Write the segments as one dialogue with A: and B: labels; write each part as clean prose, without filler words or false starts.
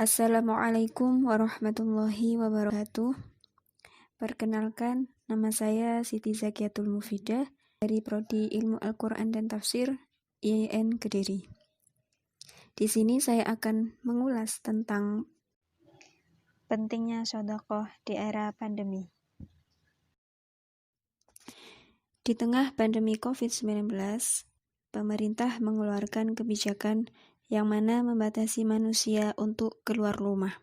A: Assalamualaikum warahmatullahi wabarakatuh. Perkenalkan, nama saya Siti Zakiatul Mufidah dari Prodi Ilmu Al-Quran dan Tafsir IAIN Kediri. Di sini saya akan mengulas tentang pentingnya sedekah di era pandemi. Di tengah pandemi COVID-19, pemerintah mengeluarkan kebijakan yang mana membatasi manusia untuk keluar rumah.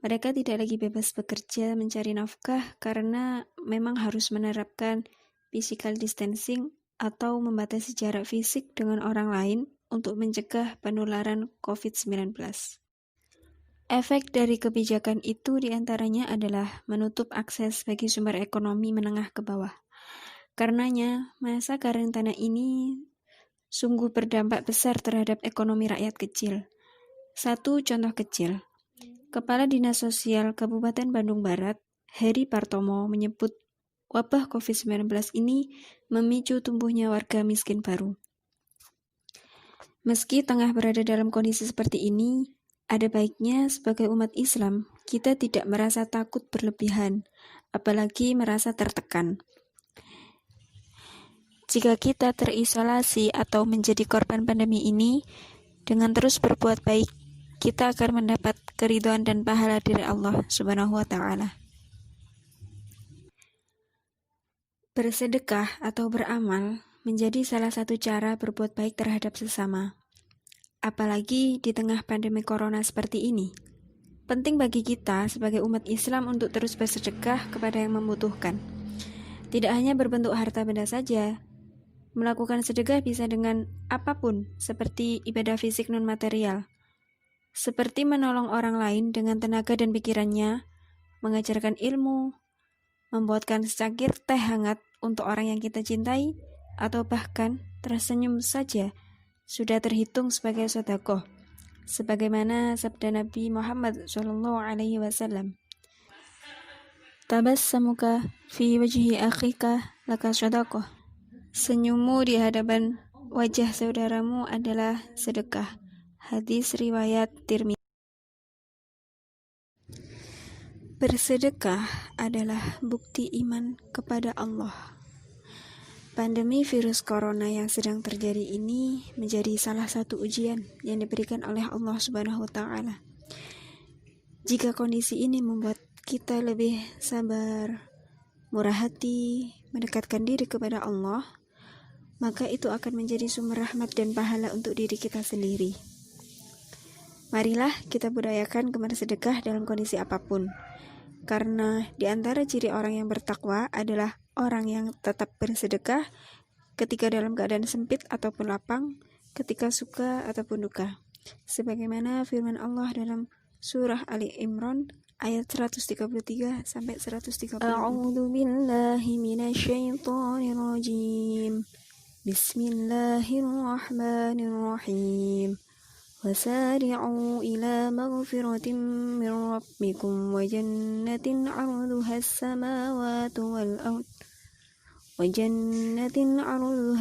A: Mereka tidak lagi bebas bekerja mencari nafkah karena memang harus menerapkan physical distancing atau membatasi jarak fisik dengan orang lain untuk mencegah penularan COVID-19. Efek dari kebijakan itu diantaranya adalah menutup akses bagi sumber ekonomi menengah ke bawah. Karenanya, masa karantina ini sungguh berdampak besar terhadap ekonomi rakyat kecil. Satu contoh kecil. Kepala Dinas Sosial Kabupaten Bandung Barat, Heri Partomo, menyebut wabah COVID-19 ini memicu tumbuhnya warga miskin baru. Meski tengah berada dalam kondisi seperti ini, ada baiknya sebagai umat Islam, kita tidak merasa takut berlebihan, apalagi merasa tertekan. Jika kita terisolasi atau menjadi korban pandemi ini, dengan terus berbuat baik, kita akan mendapat keridhaan dan pahala dari Allah Subhanahu wa Ta'ala. Bersedekah atau beramal menjadi salah satu cara berbuat baik terhadap sesama. Apalagi di tengah pandemi corona seperti ini. Penting bagi kita sebagai umat Islam untuk terus bersedekah kepada yang membutuhkan. Tidak hanya berbentuk harta benda saja. Melakukan sedekah bisa dengan apapun, seperti ibadah fisik non-material. Seperti menolong orang lain dengan tenaga dan pikirannya, mengajarkan ilmu, membuatkan secangkir teh hangat untuk orang yang kita cintai, atau bahkan tersenyum saja sudah terhitung sebagai sedekah, sebagaimana sabda Nabi Muhammad SAW. Tabassamuka fi wajhi akhika laka sedekah. Senyummu di hadapan wajah saudaramu adalah sedekah. Hadis riwayat Tirmidzi. Bersedekah adalah bukti iman kepada Allah. Pandemi virus corona yang sedang terjadi ini menjadi salah satu ujian yang diberikan oleh Allah Subhanahu wa Ta'ala. Jika kondisi ini membuat kita lebih sabar, murah hati, mendekatkan diri kepada Allah, maka itu akan menjadi sumber rahmat dan pahala untuk diri kita sendiri. Marilah kita budayakan bersedekah dalam kondisi apapun. Karena di antara ciri orang yang bertakwa adalah orang yang tetap bersedekah ketika dalam keadaan sempit ataupun lapang, ketika suka ataupun duka. Sebagaimana firman Allah dalam surah Ali Imran ayat 133 sampai 134. A'udzu billahi minasyaitonir rajim. Bismillahirrahmanirrahim. وسارعوا إلى مغفرة من ربكم وجنة عرضها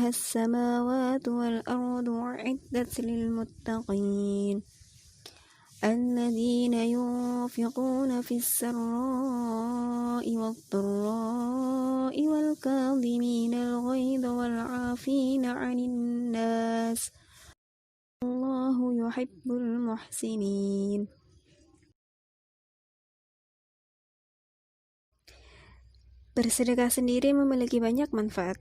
A: السماوات والأرض أعدت للمتقين الذين ينفقون في السراء والضراء والكاظمين الغيظ والعافين عن الناس Allahu yuhibbul muhsinin. Bersedekah sendiri memiliki banyak manfaat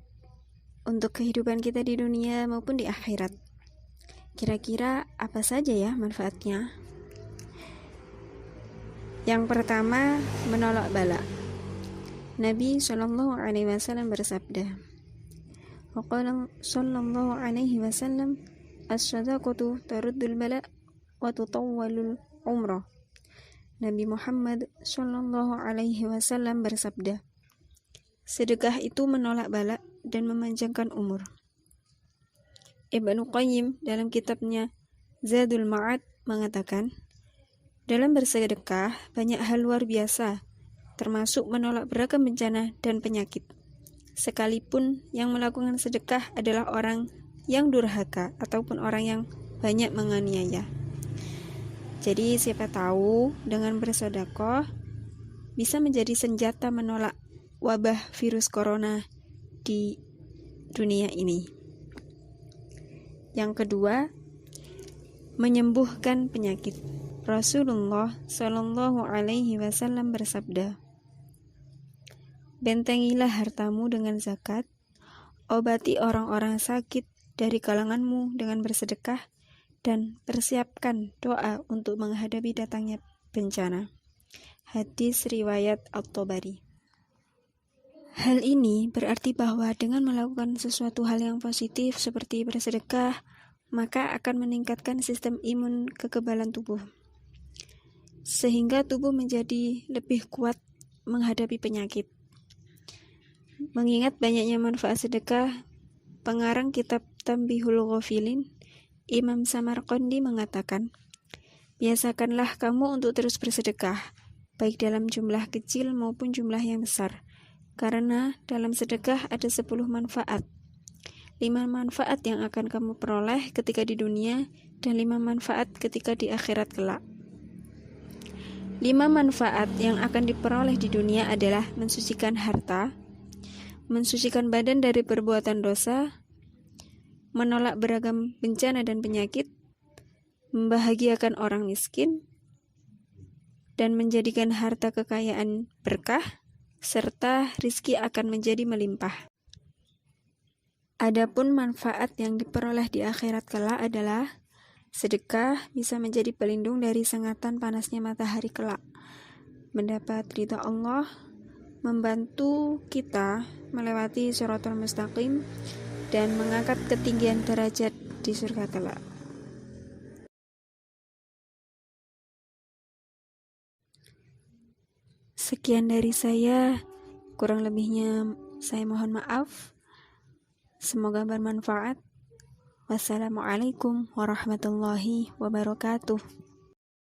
A: untuk kehidupan kita di dunia maupun di akhirat. Kira-kira apa saja ya manfaatnya? Yang pertama, menolak bala. Nabi SAW bersabda, Waqala sallallahu alaihi wasallam, as-sadaqatu taruddul bala wa tutawwalul umrah. Nabi Muhammad sallallahu alaihi wasallam bersabda, sedekah itu menolak bala dan memanjangkan umur. Ibnu Qayyim dalam kitabnya Zadul Ma'ad mengatakan, dalam bersedekah banyak hal luar biasa, termasuk menolak beragam bencana dan penyakit. Sekalipun yang melakukan sedekah adalah orang yang durhaka ataupun orang yang banyak menganiaya. Jadi siapa tahu dengan bersedekah bisa menjadi senjata menolak wabah virus corona di dunia ini. Yang kedua, menyembuhkan penyakit. Rasulullah Shallallahu Alaihi Wasallam bersabda, bentengilah hartamu dengan zakat, obati orang-orang sakit dari kalanganmu dengan bersedekah, dan persiapkan doa untuk menghadapi datangnya bencana. Hadis riwayat At-Tabari. Hal ini berarti bahwa dengan melakukan sesuatu hal yang positif seperti bersedekah, maka akan meningkatkan sistem imun kekebalan tubuh, sehingga tubuh menjadi lebih kuat menghadapi penyakit. Mengingat banyaknya manfaat sedekah, pengarang kitab Tanbihul Ghafilin, Imam Samarqandi mengatakan, biasakanlah kamu untuk terus bersedekah, baik dalam jumlah kecil maupun jumlah yang besar, karena dalam sedekah ada 10 manfaat. 5 manfaat yang akan kamu peroleh ketika di dunia, dan 5 manfaat ketika di akhirat kelak. 5 manfaat yang akan diperoleh di dunia adalah mensucikan harta, mensucikan badan dari perbuatan dosa, menolak beragam bencana dan penyakit, membahagiakan orang miskin, dan menjadikan harta kekayaan berkah, serta rizki akan menjadi melimpah. Adapun manfaat yang diperoleh di akhirat kelak adalah sedekah bisa menjadi pelindung dari sengatan panasnya matahari kelak, mendapat ridha Allah, membantu kita melewati shiratal mustaqim, dan mengangkat ketinggian derajat di surga kelak. Sekian dari saya, kurang lebihnya saya mohon maaf. Semoga bermanfaat. Wassalamualaikum warahmatullahi wabarakatuh.